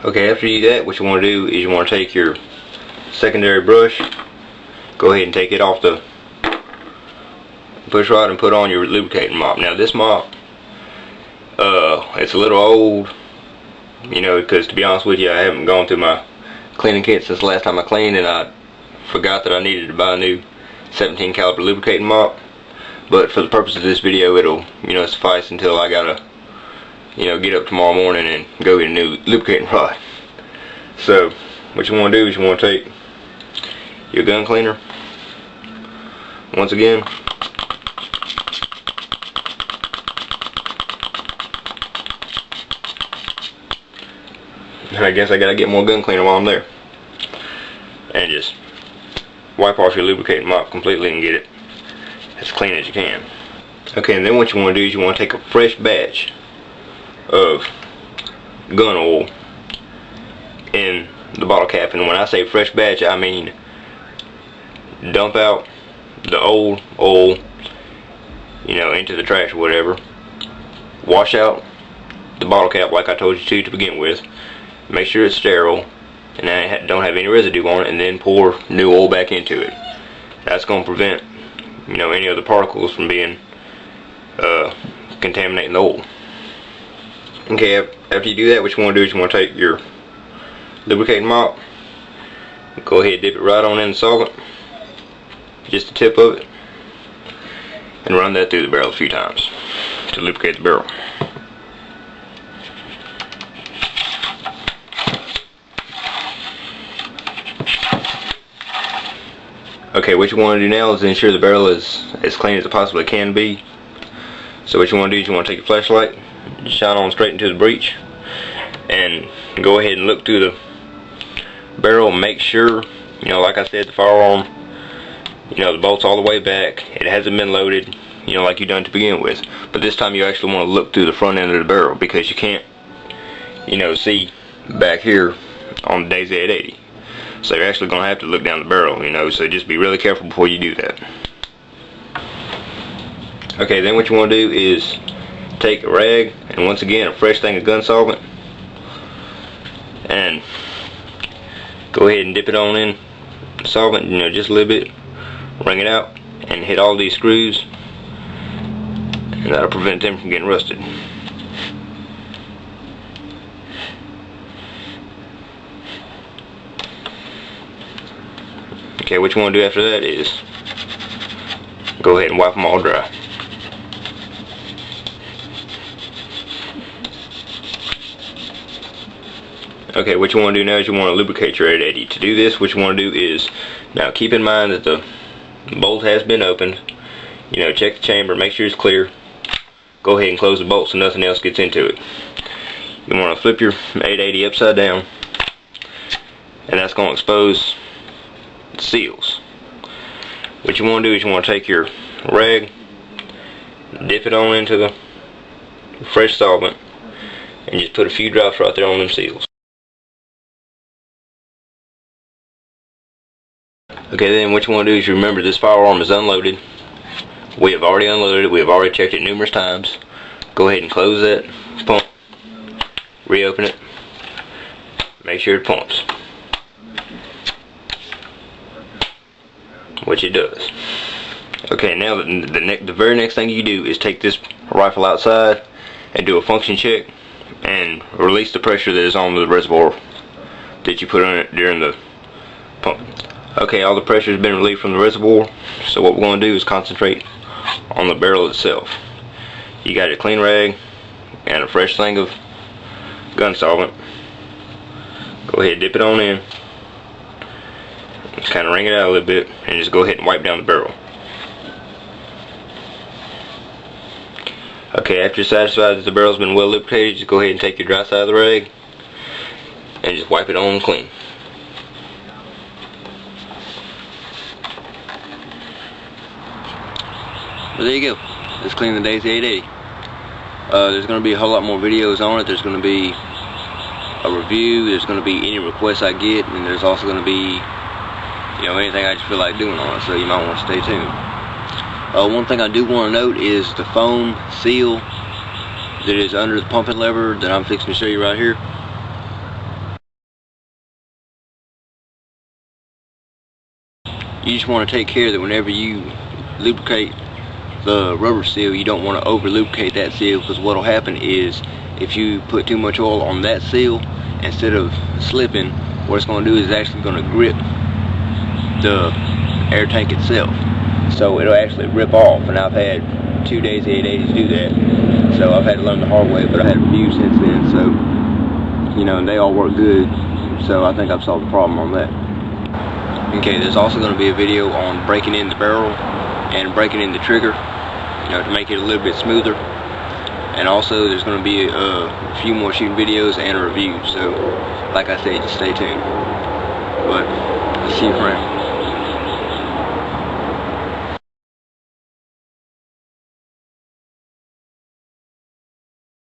Okay, after you do that, what you want to do is you want to take your secondary brush, go ahead and take it off the push rod and put on your lubricating mop. Now this mop, it's a little old, you know, because to be honest with you, I haven't gone through my cleaning kit since the last time I cleaned, and I forgot that I needed to buy a new 17 caliber lubricating mop. But for the purpose of this video, it'll, you know, suffice until I gotta, you know, get up tomorrow morning and go get a new lubricating rod. So what you want to do is you want to take your gun cleaner, once again, and I guess I gotta get more gun cleaner while I'm there, and just wipe off your lubricating mop completely and get it as clean as you can. Okay, and then what you want to do is you want to take a fresh batch of gun oil in the bottle cap, and when I say fresh batch, I mean dump out the old oil, you know, into the trash or whatever. Wash out the bottle cap like I told you to begin with. Make sure it's sterile and don't have any residue on it, and then pour new oil back into it. That's going to prevent, you know, any other particles from being contaminating the oil. Okay, after you do that, what you want to do is you want to take your lubricating mop, go ahead and dip it right on in the solvent, just the tip of it, and run that through the barrel a few times to lubricate the barrel. Okay, what you want to do now is ensure the barrel is as clean as it possibly can be. So what you want to do is you want to take your flashlight, shine on straight into the breech, and go ahead and look through the barrel and make sure, you know, like I said, the firearm, you know, the bolt's all the way back, it hasn't been loaded, you know, like you done to begin with. But this time you actually want to look through the front end of the barrel, because you can't, you know, see back here on the Daisy 880. So you're actually going to have to look down the barrel, you know, so just be really careful before you do that. Okay, then what you want to do is take a rag, and once again a fresh thing of gun solvent, and go ahead and dip it on in the solvent, you know, just a little bit, wring it out, and hit all these screws, and that'll prevent them from getting rusted. Okay, what you want to do after that is go ahead and wipe them all dry. Okay, what you want to do now is you want to lubricate your 880. To do this, what you want to do is, now keep in mind that the bolt has been opened. You know, check the chamber, make sure it's clear. Go ahead and close the bolt so nothing else gets into it. You want to flip your 880 upside down, and that's going to expose the seals. What you want to do is you want to take your rag, dip it on into the fresh solvent, and just put a few drops right there on them seals. Okay, then what you want to do is remember this firearm is unloaded. We have already unloaded it. We have already checked it numerous times. Go ahead and close that pump. Reopen it. Make sure it pumps, which it does. Okay, now the very next thing you do is take this rifle outside and do a function check and release the pressure that is on the reservoir that you put on it during the pump. Okay, all the pressure has been relieved from the reservoir, so what we're going to do is concentrate on the barrel itself. You got a clean rag and a fresh thing of gun solvent. Go ahead, dip it on in, just kind of wring it out a little bit, and just go ahead and wipe down the barrel. Okay, after you're satisfied that the barrel's been well lubricated, just go ahead and take your dry side of the rag and just wipe it on clean. Well, there you go. Let's clean the Daisy 880. There's going to be a whole lot more videos on it. There's going to be a review. There's going to be any requests I get, and there's also going to be, you know, anything I just feel like doing on it. So you might want to stay tuned. One thing I do want to note is the foam seal that is under the pumping lever that I'm fixing to show you right here. you just want to take care that whenever you lubricate the rubber seal, you don't want to over lubricate that seal, because what will happen is if you put too much oil on that seal, instead of slipping, what it's going to do is actually going to grip the air tank itself, so it'll actually rip off. And I've had 2 days, 8 days to do that, so I've had to learn the hard way, but I had a few since then, so you know, they all work good, so I think I've solved the problem on that. Okay, there's also going to be a video on breaking in the barrel and breaking in the trigger, you know, to make it a little bit smoother. And also there's going to be a few more shooting videos and a review, so like I said, just stay tuned. But see you around.